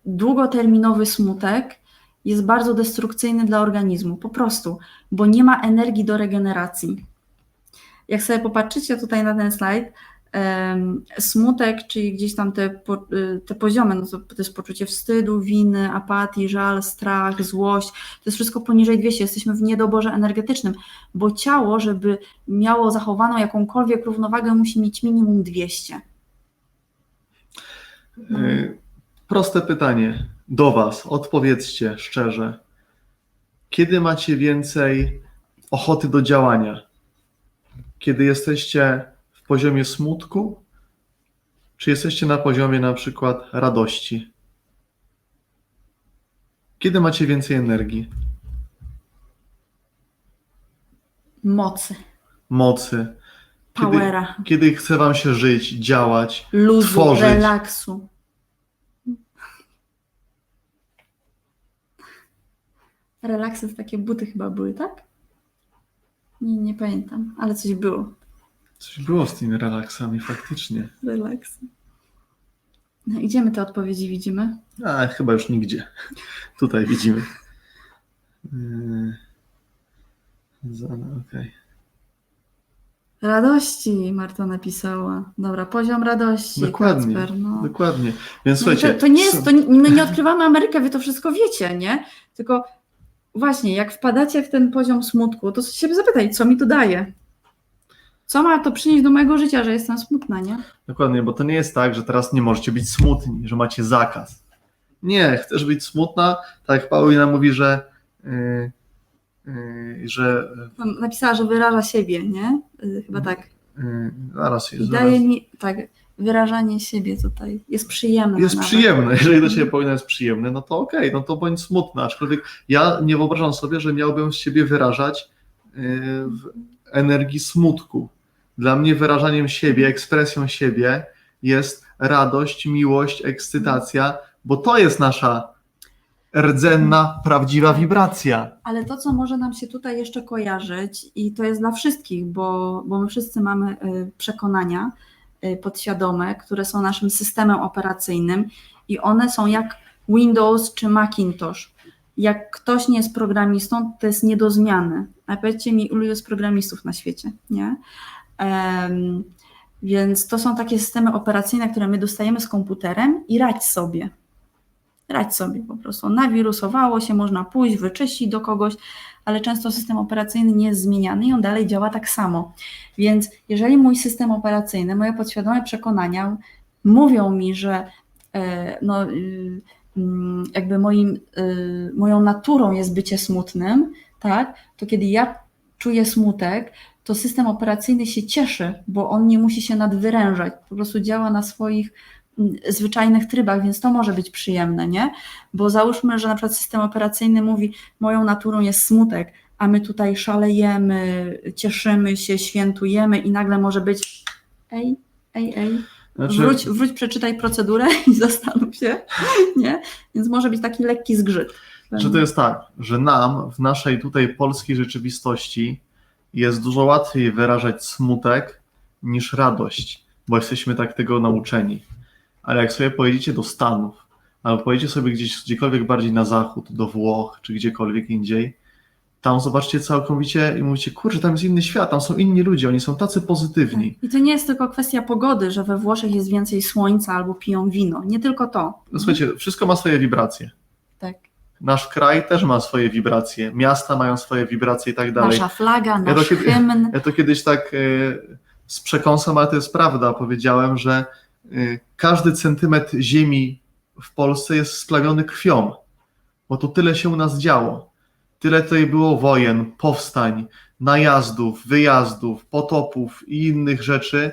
długoterminowy smutek jest bardzo destrukcyjny dla organizmu, po prostu, bo nie ma energii do regeneracji. Jak sobie popatrzycie tutaj na ten slajd, smutek, czyli gdzieś tam te poziomy, no to jest poczucie wstydu, winy, apatii, żal, strach, złość, to jest wszystko poniżej 200, jesteśmy w niedoborze energetycznym, bo ciało, żeby miało zachowaną jakąkolwiek równowagę, musi mieć minimum 200.
Proste pytanie do Was, odpowiedzcie szczerze. Kiedy macie więcej ochoty do działania? Kiedy jesteście w poziomie smutku, czy jesteście na poziomie na przykład radości? Kiedy macie więcej energii? Mocy.
Powera,
Kiedy chce Wam się żyć, działać,
luzu,
tworzyć?
relaksu. Relaksy to takie buty chyba były, tak? Nie pamiętam, ale coś było.
Coś było z tymi relaksami, faktycznie.
Relaksy. No, gdzie my te odpowiedzi widzimy?
Chyba już nigdzie. Tutaj widzimy. Okej.
Radości, Marta napisała. Dobra, poziom radości.
Dokładnie,
Kacper, no.
dokładnie. Więc
No
słuchajcie,
to nie jest, my nie odkrywamy Amerykę, wy to wszystko wiecie, nie? Tylko właśnie, jak wpadacie w ten poziom smutku, to się zapytaj, co mi to daje? Co ma to przynieść do mojego życia, że jestem smutna, nie?
dokładnie, bo to nie jest tak, że teraz nie możecie być smutni, że macie zakaz. Nie, chcesz być smutna, tak jak Paulina mówi, że
Napisała, że wyraża siebie, nie? Chyba tak.
zaraz jest.
I daje mi, tak, wyrażanie siebie tutaj jest przyjemne.
Jest
nawet.
przyjemne, jeżeli do Ciebie Paulina jest przyjemne, no to okej, no to bądź smutna, aczkolwiek ja nie wyobrażam sobie, że miałbym z siebie wyrażać w energii smutku. Dla mnie wyrażaniem siebie, ekspresją siebie jest radość, miłość, ekscytacja, bo to jest nasza rdzenna, prawdziwa wibracja.
Ale to, co może nam się tutaj jeszcze kojarzyć, i to jest dla wszystkich, bo my wszyscy mamy przekonania podświadome, które są naszym systemem operacyjnym i one są jak Windows czy Macintosh. Jak ktoś nie jest programistą, to jest nie do zmiany. A powiedzcie mi, ilu jest programistów na świecie, nie? Więc to są takie systemy operacyjne, które my dostajemy z komputerem i radź sobie po prostu. Nawirusowało się, można pójść, wyczyścić do kogoś, ale często system operacyjny nie jest zmieniany i on dalej działa tak samo. Więc jeżeli mój system operacyjny, moje podświadome przekonania mówią mi, że jakby moją naturą jest bycie smutnym, tak, to kiedy ja czuję smutek, to system operacyjny się cieszy, bo on nie musi się nadwyrężać, po prostu działa na swoich zwyczajnych trybach, więc to może być przyjemne, nie? Bo załóżmy, że na przykład system operacyjny mówi, moją naturą jest smutek, a my tutaj szalejemy, cieszymy się, świętujemy i nagle może być
Znaczy,
wróć, przeczytaj procedurę i zastanów się, nie? Więc może być taki lekki zgrzyt.
że to jest tak, że nam w naszej tutaj polskiej rzeczywistości jest dużo łatwiej wyrażać smutek niż radość, bo jesteśmy tak tego nauczeni. Ale jak sobie pojedziecie do Stanów, albo pojedziecie sobie gdziekolwiek bardziej na zachód, do Włoch, czy gdziekolwiek indziej, tam zobaczcie całkowicie i mówicie, kurczę, tam jest inny świat, tam są inni ludzie, oni są tacy pozytywni.
I to nie jest tylko kwestia pogody, że we Włoszech jest więcej słońca albo piją wino. Nie tylko to.
No, słuchajcie, wszystko ma swoje wibracje.
Tak.
Nasz kraj też ma swoje wibracje, miasta mają swoje wibracje i tak dalej.
Nasza flaga, nasz hymn.
Ja to kiedyś tak z przekąsem, ale to jest prawda, powiedziałem, że każdy centymetr ziemi w Polsce jest splawiony krwią, bo tu tyle się u nas działo. Tyle tutaj było wojen, powstań, najazdów, wyjazdów, potopów i innych rzeczy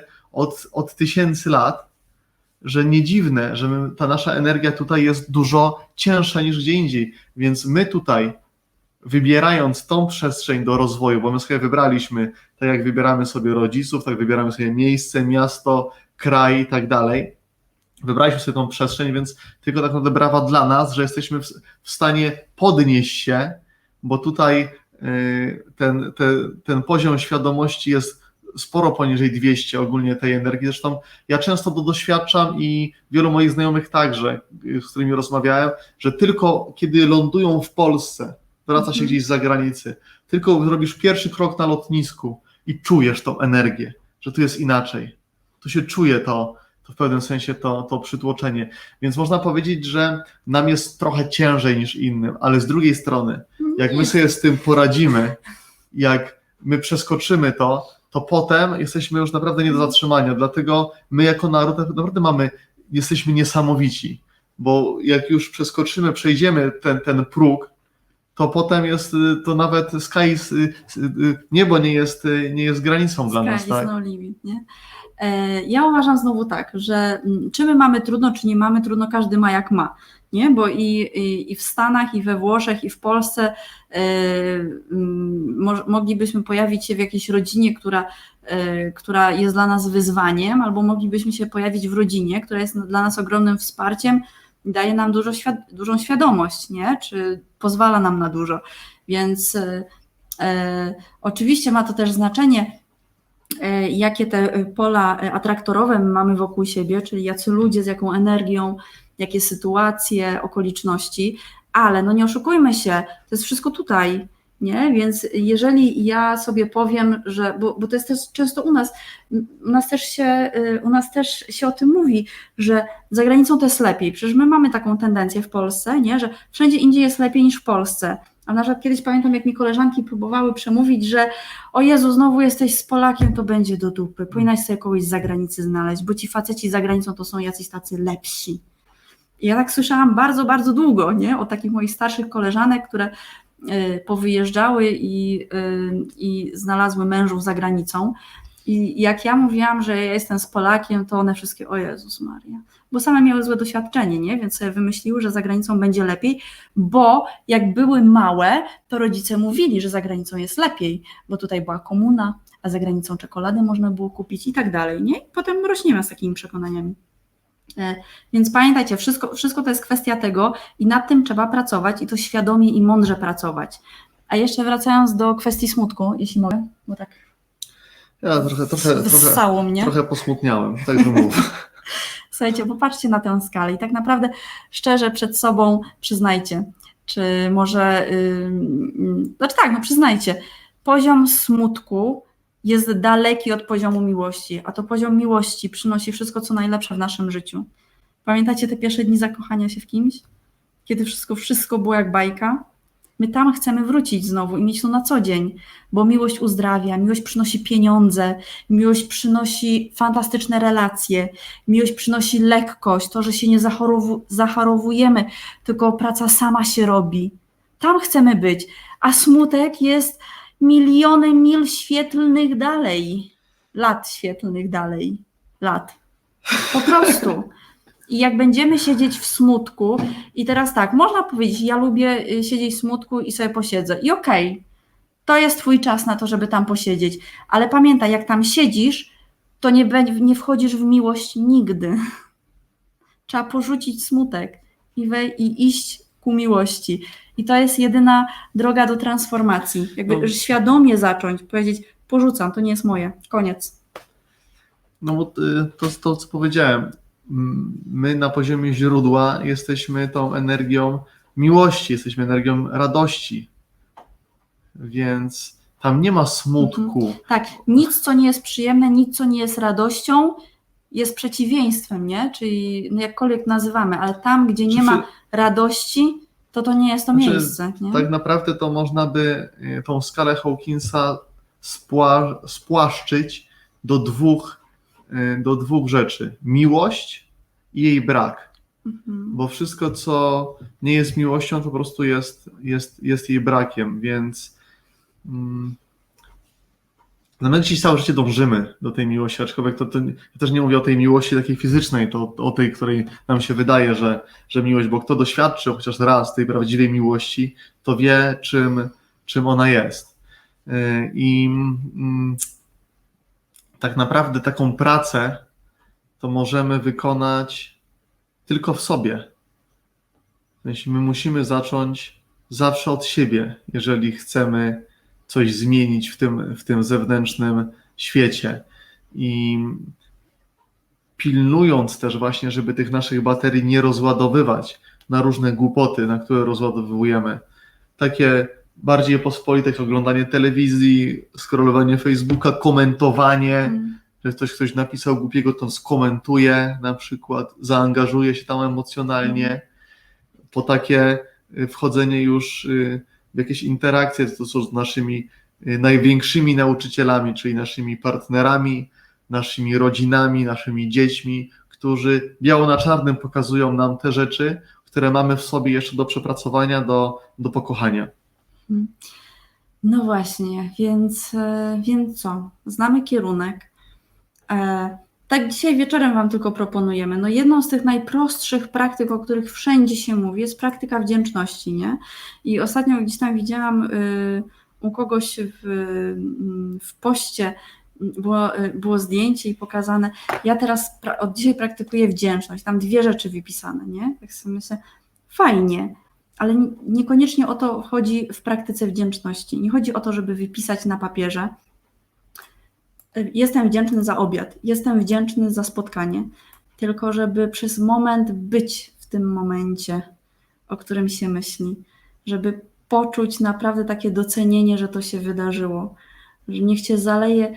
od tysięcy lat, że nie dziwne, że ta nasza energia tutaj jest dużo cięższa niż gdzie indziej. Więc my tutaj wybierając tą przestrzeń do rozwoju, bo my sobie wybraliśmy, tak jak wybieramy sobie rodziców, tak wybieramy sobie miejsce, miasto, kraj i tak dalej, wybraliśmy sobie tą przestrzeń, więc tylko tak naprawdę brawa dla nas, że jesteśmy w stanie podnieść się, bo tutaj ten poziom świadomości jest sporo poniżej 200 ogólnie tej energii. Zresztą ja często to doświadczam i wielu moich znajomych także, z którymi rozmawiałem, że tylko kiedy lądują w Polsce, wraca się gdzieś z zagranicy, tylko robisz pierwszy krok na lotnisku i czujesz tą energię, że tu jest inaczej. Tu się czuje to w pewnym sensie to przytłoczenie. Więc można powiedzieć, że nam jest trochę ciężej niż innym, ale z drugiej strony, jak my sobie z tym poradzimy, jak my przeskoczymy to potem jesteśmy już naprawdę nie do zatrzymania. Dlatego my jako naród naprawdę jesteśmy niesamowici, bo jak już przejdziemy ten próg, to potem jest to nawet niebo nie jest granicą dla nas. Tak?
No limit, nie? Ja uważam znowu tak, że czy my mamy trudno, czy nie mamy trudno, każdy ma jak ma, nie? Bo i w Stanach, i we Włoszech, i w Polsce moglibyśmy pojawić się w jakiejś rodzinie, która jest dla nas wyzwaniem, albo moglibyśmy się pojawić w rodzinie, która jest dla nas ogromnym wsparciem, daje nam dużą świadomość, nie? Czy pozwala nam na dużo. Więc oczywiście ma to też znaczenie, jakie te pola atraktorowe mamy wokół siebie, czyli jacy ludzie, z jaką energią, jakie sytuacje, okoliczności, ale no nie oszukujmy się, to jest wszystko tutaj, nie? Więc jeżeli ja sobie powiem, że, bo to jest też często u nas też się o tym mówi, że za granicą to jest lepiej, przecież my mamy taką tendencję w Polsce, nie? Że wszędzie indziej jest lepiej niż w Polsce. A na przykład kiedyś pamiętam, jak mi koleżanki próbowały przemówić, że o Jezu, znowu jesteś z Polakiem, to będzie do dupy, powinnaś sobie kogoś z zagranicy znaleźć, bo ci faceci za granicą to są jacyś tacy lepsi. I ja tak słyszałam bardzo, bardzo długo, nie? Od takich moich starszych koleżanek, które powyjeżdżały i znalazły mężów za granicą. I jak ja mówiłam, że ja jestem z Polakiem, to one wszystkie, o Jezus Maria, bo same miały złe doświadczenie, nie? Więc sobie wymyśliły, że za granicą będzie lepiej, bo jak były małe, to rodzice mówili, że za granicą jest lepiej, bo tutaj była komuna, a za granicą czekoladę można było kupić i tak dalej, nie? I potem rośniemy z takimi przekonaniami. Więc pamiętajcie, wszystko to jest kwestia tego i nad tym trzeba pracować i to świadomie i mądrze pracować. A jeszcze wracając do kwestii smutku, jeśli mogę, bo tak
ja
wyssało mnie.
Trochę posmutniałem, także mów.
Słuchajcie, popatrzcie na tę skalę i tak naprawdę szczerze przed sobą przyznajcie, czy może, przyznajcie, poziom smutku jest daleki od poziomu miłości, a to poziom miłości przynosi wszystko, co najlepsze w naszym życiu. Pamiętacie te pierwsze dni zakochania się w kimś? Kiedy wszystko było jak bajka? My tam chcemy wrócić znowu i mieć to na co dzień, bo miłość uzdrawia, miłość przynosi pieniądze, miłość przynosi fantastyczne relacje, miłość przynosi lekkość, to, że się nie zachorowujemy, tylko praca sama się robi. Tam chcemy być, a smutek jest miliony mil świetlnych dalej, lat świetlnych dalej, lat. Po prostu. I jak będziemy siedzieć w smutku, i teraz tak, można powiedzieć, ja lubię siedzieć w smutku i sobie posiedzę. I okej, to jest twój czas na to, żeby tam posiedzieć. Ale pamiętaj, jak tam siedzisz, to nie wchodzisz w miłość nigdy. Trzeba porzucić smutek i iść ku miłości. I to jest jedyna droga do transformacji. Jakby świadomie zacząć, powiedzieć, porzucam, to nie jest moje, koniec.
No bo to co powiedziałem, my na poziomie źródła jesteśmy tą energią miłości, jesteśmy energią radości, więc tam nie ma smutku.
Tak, nic co nie jest przyjemne, nic co nie jest radością jest przeciwieństwem, nie? Czyli jakkolwiek nazywamy, ale tam, gdzie nie ma radości, to nie jest to miejsce. Nie?
Tak naprawdę to można by tą skalę Hawkinsa spłaszczyć do dwóch rzeczy. Miłość i jej brak. Bo wszystko, co nie jest miłością, to po prostu jest jej brakiem, więc No my dziś całe życie dążymy do tej miłości, aczkolwiek ja też nie mówię o tej miłości takiej fizycznej, to o tej, której nam się wydaje, że miłość, bo kto doświadczył chociaż raz tej prawdziwej miłości, to wie, czym ona jest. I tak naprawdę taką pracę to możemy wykonać tylko w sobie. W sensie my musimy zacząć zawsze od siebie, jeżeli chcemy coś zmienić w tym zewnętrznym świecie. I pilnując też właśnie, żeby tych naszych baterii nie rozładowywać na różne głupoty, na które rozładowujemy. Takie bardziej pospolite jak oglądanie telewizji, scrollowanie Facebooka, komentowanie, że ktoś napisał głupiego, to skomentuje na przykład, zaangażuje się tam emocjonalnie, po takie wchodzenie już w jakieś interakcje to są z naszymi największymi nauczycielami, czyli naszymi partnerami, naszymi rodzinami, naszymi dziećmi, którzy biało na czarnym pokazują nam te rzeczy, które mamy w sobie jeszcze do przepracowania, do pokochania.
No właśnie, więc co? Znamy kierunek. Tak dzisiaj wieczorem Wam tylko proponujemy. No jedną z tych najprostszych praktyk, o których wszędzie się mówi, jest praktyka wdzięczności, nie? I ostatnio gdzieś tam widziałam u kogoś w poście było zdjęcie i pokazane, ja teraz od dzisiaj praktykuję wdzięczność, tam 2 rzeczy wypisane, nie? Tak sobie myślę, fajnie, ale niekoniecznie o to chodzi w praktyce wdzięczności. Nie chodzi o to, żeby wypisać na papierze, jestem wdzięczny za obiad, jestem wdzięczny za spotkanie, tylko żeby przez moment być w tym momencie, o którym się myśli, żeby poczuć naprawdę takie docenienie, że to się wydarzyło, że niech Cię zaleje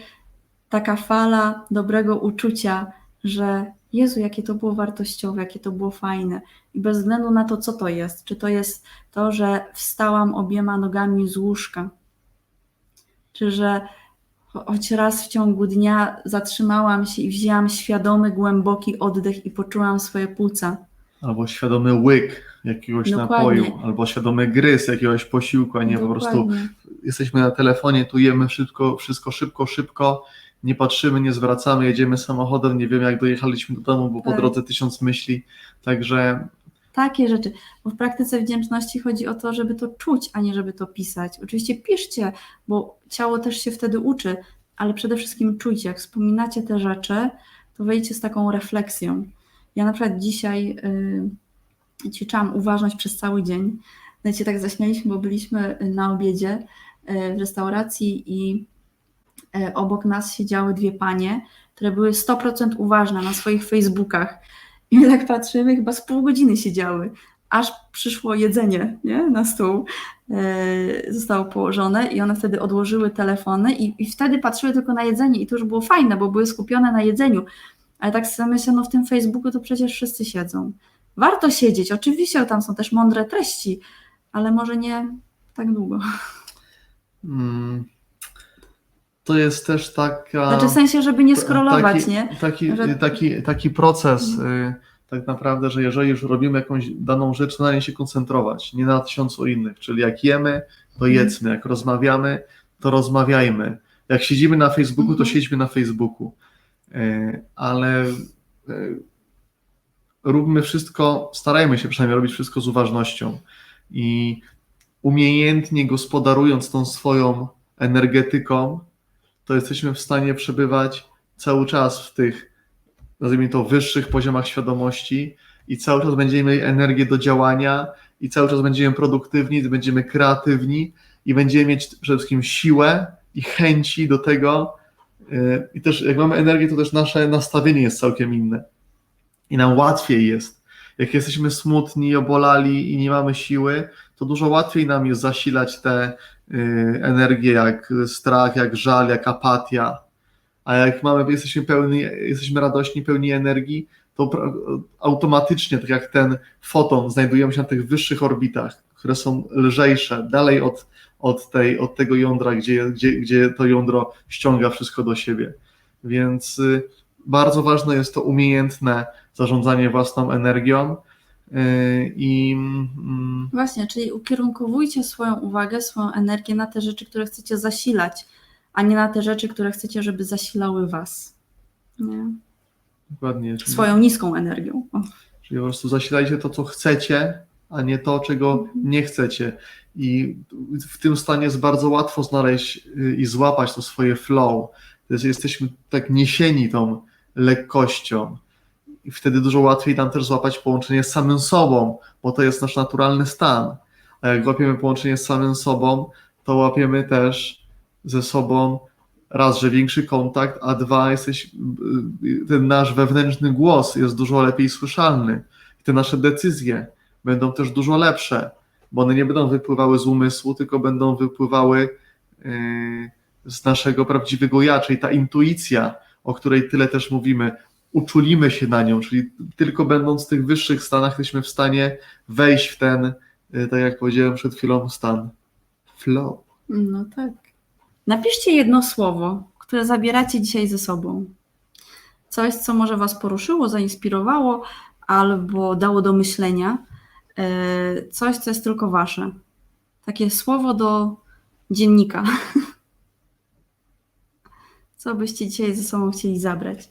taka fala dobrego uczucia, że Jezu, jakie to było wartościowe, jakie to było fajne i bez względu na to, co to jest, czy to jest to, że wstałam obiema nogami z łóżka, czy że choć raz w ciągu dnia zatrzymałam się i wzięłam świadomy, głęboki oddech i poczułam swoje płuca.
Albo świadomy łyk jakiegoś napoju, albo świadomy gryz jakiegoś posiłku, a nie po prostu jesteśmy na telefonie, tu jemy wszystko szybko, nie patrzymy, nie zwracamy, jedziemy samochodem, nie wiemy jak dojechaliśmy do domu, bo po drodze 1000 myśli, także...
Takie rzeczy, bo w praktyce wdzięczności chodzi o to, żeby to czuć, a nie żeby to pisać. Oczywiście piszcie, bo ciało też się wtedy uczy, ale przede wszystkim czujcie, jak wspominacie te rzeczy, to wejdźcie z taką refleksją. Ja na przykład dzisiaj ćwiczyłam uważność przez cały dzień. Nawet się tak zaśmialiśmy, bo byliśmy na obiedzie w restauracji i obok nas siedziały 2 panie, które były 100% uważne na swoich Facebookach. I my tak patrzymy, chyba z pół godziny siedziały, aż przyszło jedzenie, nie? Na stół, zostało położone i one wtedy odłożyły telefony i wtedy patrzyły tylko na jedzenie i to już było fajne, bo były skupione na jedzeniu. Ale tak sobie myślę, no w tym Facebooku to przecież wszyscy siedzą. Warto siedzieć, oczywiście tam są też mądre treści, ale może nie tak długo.
To jest też taka...
Znaczy w sensie, żeby nie scrollować, nie?
Taki proces tak naprawdę, że jeżeli już robimy jakąś daną rzecz, to na niej się koncentrować, nie na 1000 innych, czyli jak jemy, to jedzmy, jak rozmawiamy, to rozmawiajmy. Jak siedzimy na Facebooku, to siedźmy na Facebooku. Ale róbmy wszystko, starajmy się przynajmniej robić wszystko z uważnością i umiejętnie gospodarując tą swoją energetyką, to jesteśmy w stanie przebywać cały czas w tych, nazwijmy to, wyższych poziomach świadomości i cały czas będziemy mieli energię do działania i cały czas będziemy produktywni, będziemy kreatywni i będziemy mieć przede wszystkim siłę i chęci do tego i też jak mamy energię, to też nasze nastawienie jest całkiem inne i nam łatwiej jest. Jak jesteśmy smutni, obolali i nie mamy siły, to dużo łatwiej nam jest zasilać te energię jak strach, jak żal, jak apatia, a jak jesteśmy radośni, pełni energii, to automatycznie, tak jak ten foton, znajdujemy się na tych wyższych orbitach, które są lżejsze, dalej od tego jądra, gdzie to jądro ściąga wszystko do siebie. Więc bardzo ważne jest to umiejętne zarządzanie własną energią.
Właśnie, czyli ukierunkowujcie swoją uwagę, swoją energię na te rzeczy, które chcecie zasilać, a nie na te rzeczy, które chcecie, żeby zasilały was. Nie?
Dokładnie. Czyli,
Swoją niską energią. O.
czyli po prostu zasilajcie to, co chcecie, a nie to, czego nie chcecie. I w tym stanie jest bardzo łatwo znaleźć i złapać to swoje flow. To jest, jesteśmy tak niesieni tą lekkością. I wtedy dużo łatwiej nam też złapać połączenie z samym sobą, bo to jest nasz naturalny stan. A jak łapiemy połączenie z samym sobą, to łapiemy też ze sobą raz, że większy kontakt, a dwa, ten nasz wewnętrzny głos jest dużo lepiej słyszalny. I te nasze decyzje będą też dużo lepsze, bo one nie będą wypływały z umysłu, tylko będą wypływały z naszego prawdziwego ja, czyli ta intuicja, o której tyle też mówimy, uczulimy się na nią, czyli tylko będąc w tych wyższych stanach jesteśmy w stanie wejść w ten, tak jak powiedziałem przed chwilą, stan flow.
No tak. Napiszcie jedno słowo, które zabieracie dzisiaj ze sobą. Coś, co może was poruszyło, zainspirowało albo dało do myślenia. Coś, co jest tylko wasze. Takie słowo do dziennika. Co byście dzisiaj ze sobą chcieli zabrać?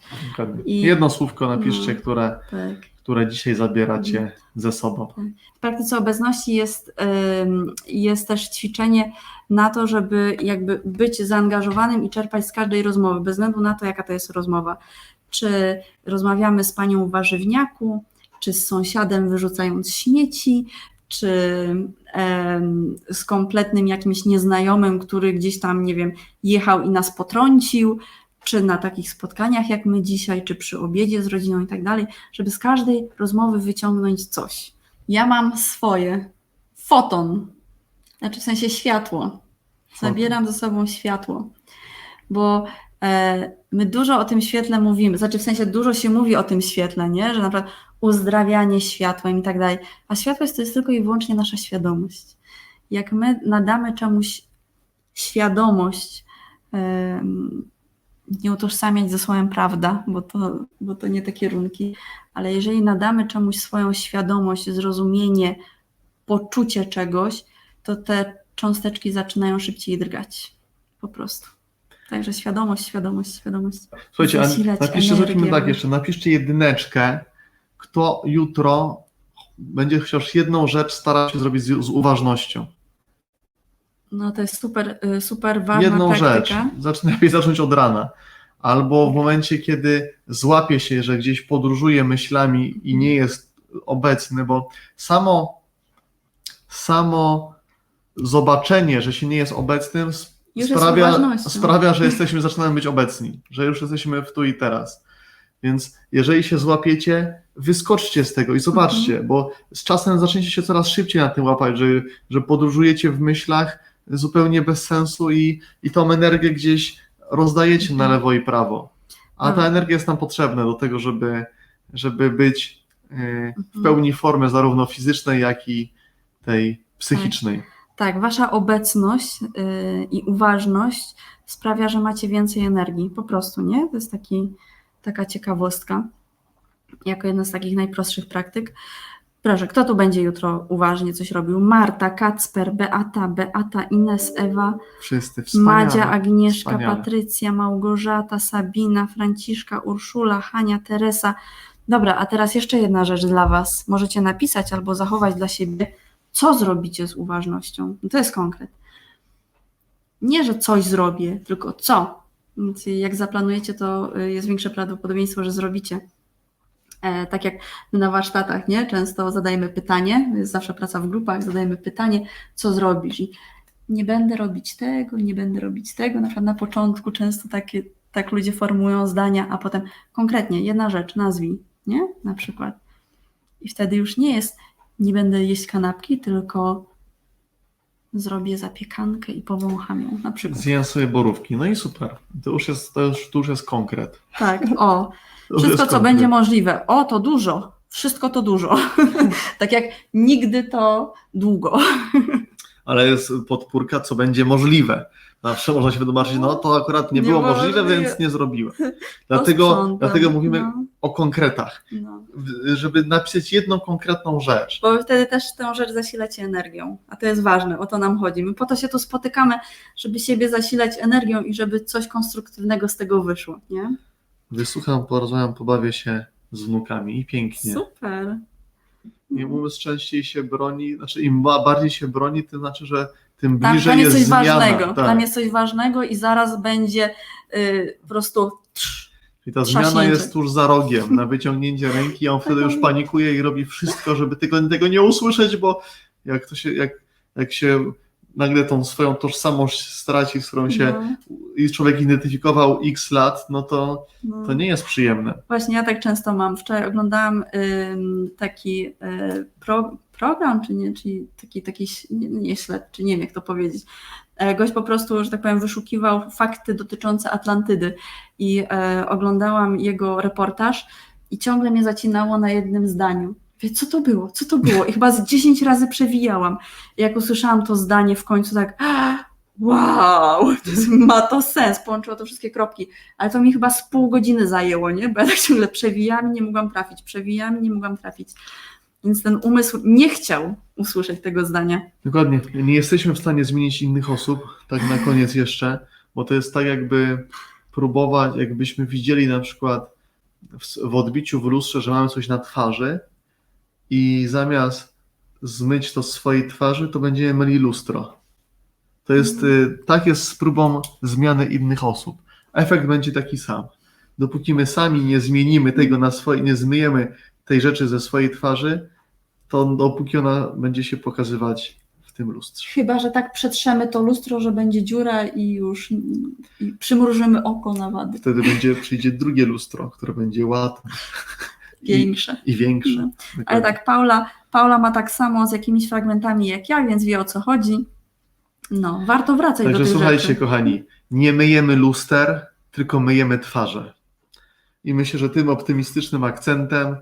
I jedno słówko napiszcie,
tak.
które dzisiaj zabieracie ze sobą.
W praktyce obecności jest też ćwiczenie na to, żeby jakby być zaangażowanym i czerpać z każdej rozmowy, bez względu na to, jaka to jest rozmowa. Czy rozmawiamy z panią w warzywniaku, czy z sąsiadem wyrzucając śmieci, czy z kompletnym jakimś nieznajomym, który gdzieś tam, nie wiem, jechał i nas potrącił, czy na takich spotkaniach jak my dzisiaj, czy przy obiedzie z rodziną i tak dalej, żeby z każdej rozmowy wyciągnąć coś. Ja mam swoje. Foton, znaczy w sensie światło. Zabieram ze sobą światło, bo my dużo o tym świetle mówimy, znaczy w sensie dużo się mówi o tym świetle, nie? Że na przykład uzdrawianie światłem i tak dalej, a światło to jest tylko i wyłącznie nasza świadomość. Jak my nadamy czemuś świadomość, nie utożsamiać ze słowem prawda, bo to nie te kierunki, ale jeżeli nadamy czemuś swoją świadomość, zrozumienie, poczucie czegoś, to te cząsteczki zaczynają szybciej drgać. Po prostu. Także świadomość.
Słuchajcie, napiszcie, zrobimy tak
energię.
jeszcze, napiszcie jedyneczkę, kto jutro będzie chociaż jedną rzecz starał się zrobić z uważnością.
No to jest super ważna
Jedną
praktyka.
rzecz, lepiej zacząć od rana. Albo w momencie, kiedy złapie się, że gdzieś podróżuje myślami i nie jest obecny, bo samo zobaczenie, że się nie jest obecnym, sprawia, że zaczynamy być obecni, że już jesteśmy w tu i teraz. Więc jeżeli się złapiecie, wyskoczcie z tego i zobaczcie, bo z czasem zaczniecie się coraz szybciej na tym łapać, że podróżujecie w myślach zupełnie bez sensu i tą energię gdzieś rozdajecie na lewo i prawo. A ta energia jest nam potrzebna do tego, żeby być w pełni formy zarówno fizycznej, jak i tej psychicznej.
Tak, wasza obecność i uważność sprawia, że macie więcej energii, po prostu, nie? To jest taka ciekawostka, jako jedna z takich najprostszych praktyk. Proszę, kto tu będzie jutro uważnie coś robił? Marta, Kacper, Beata, Ines, Ewa,
wszyscy wspaniale.
Madzia, Agnieszka,
wspaniale.
Patrycja, Małgorzata, Sabina, Franciszka, Urszula, Hania, Teresa. Dobra, a teraz jeszcze jedna rzecz dla was. Możecie napisać albo zachować dla siebie, co zrobicie z uważnością. To jest konkret. Nie, że coś zrobię, tylko co. Więc jak zaplanujecie, to jest większe prawdopodobieństwo, że zrobicie. Tak jak my na warsztatach, nie? Często zadajemy pytanie, jest zawsze praca w grupach, zadajemy pytanie, co zrobisz? I nie będę robić tego, nie będę robić tego. Na przykład na początku często tak ludzie formułują zdania, a potem konkretnie jedna rzecz, nazwij, nie? Na przykład. I wtedy już nie jest nie będę jeść kanapki, tylko zrobię zapiekankę i powącham ją, na przykład.
Zjem sobie borówki, no i super. To już jest konkret.
Tak, wszystko, co będzie możliwe. To dużo. Wszystko to dużo. Tak jak nigdy to długo.
Ale jest podpórka, co będzie możliwe. Zawsze można się wytłumaczyć, no to akurat nie
Nie
było
było
możliwe,
możliwe.
więc nie zrobiłem.
Posprzątam.
Dlatego mówimy
No,
o konkretach,
no.
żeby napisać jedną konkretną rzecz.
Bo wtedy też tę rzecz zasilacie energią, a to jest ważne, o to nam chodzi. My po to się tu spotykamy, żeby siebie zasilać energią i żeby coś konstruktywnego z tego wyszło, nie?
Wysłucham, porozmawiam, pobawię się z wnukami i pięknie.
Super.
I umysł częściej się broni, znaczy im bardziej się broni, tym znaczy, że tym
Tam
bliżej
jest coś
zmiana.
ważnego,
Tak.
tam jest coś ważnego i zaraz będzie po prostu
I ta zmiana
trzaśnięcie.
jest tuż za rogiem, na wyciągnięcie ręki, i on wtedy już panikuje i robi wszystko, żeby tego nie usłyszeć, bo jak się nagle tą swoją tożsamość straci, z którą się i człowiek identyfikował x lat, no to nie jest przyjemne.
Właśnie ja tak często mam. Wczoraj oglądałam taki program, czy nie, czyli taki nie śledczy, nie wiem jak to powiedzieć. Gość po prostu, że tak powiem, wyszukiwał fakty dotyczące Atlantydy i oglądałam jego reportaż i ciągle mnie zacinało na jednym zdaniu. Wie, co to było? Co to było? I chyba z 10 razy przewijałam. I jak usłyszałam to zdanie w końcu, tak wow, ma to sens, połączyło to wszystkie kropki. Ale to mi chyba z pół godziny zajęło, nie? Bo ja tak ciągle przewijałam i nie mogłam trafić, przewijałam i nie mogłam trafić. Więc ten umysł nie chciał usłyszeć tego zdania. Dokładnie.
Nie jesteśmy w stanie zmienić innych osób, tak na koniec jeszcze, bo to jest tak jakby próbować, jakbyśmy widzieli na przykład w odbiciu w lustrze, że mamy coś na twarzy i zamiast zmyć to z swojej twarzy, to będziemy myli lustro. To jest, tak jest z próbą zmiany innych osób. Efekt będzie taki sam. Dopóki my sami nie zmienimy tego na swoje, nie zmyjemy tej rzeczy ze swojej twarzy, to dopóki ona będzie się pokazywać w tym lustrze.
Chyba że tak przetrzemy to lustro, że będzie dziura i już i przymrużymy oko na wady.
Wtedy przyjdzie drugie lustro, które będzie ładne.
Większe.
I większe.
No. Ale tak, Paula ma tak samo z jakimiś fragmentami jak ja, więc wie o co chodzi. No, warto wracać do
Także
tych
słuchajcie,
rzeczy.
kochani, nie myjemy luster, tylko myjemy twarze. I myślę, że tym optymistycznym akcentem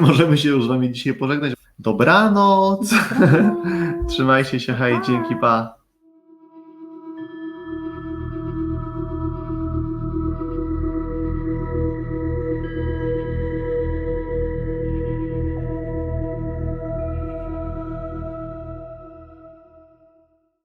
możemy się już z wami dzisiaj pożegnać. Dobranoc!
Dobranoc.
Trzymajcie się, hej, dzięki, pa!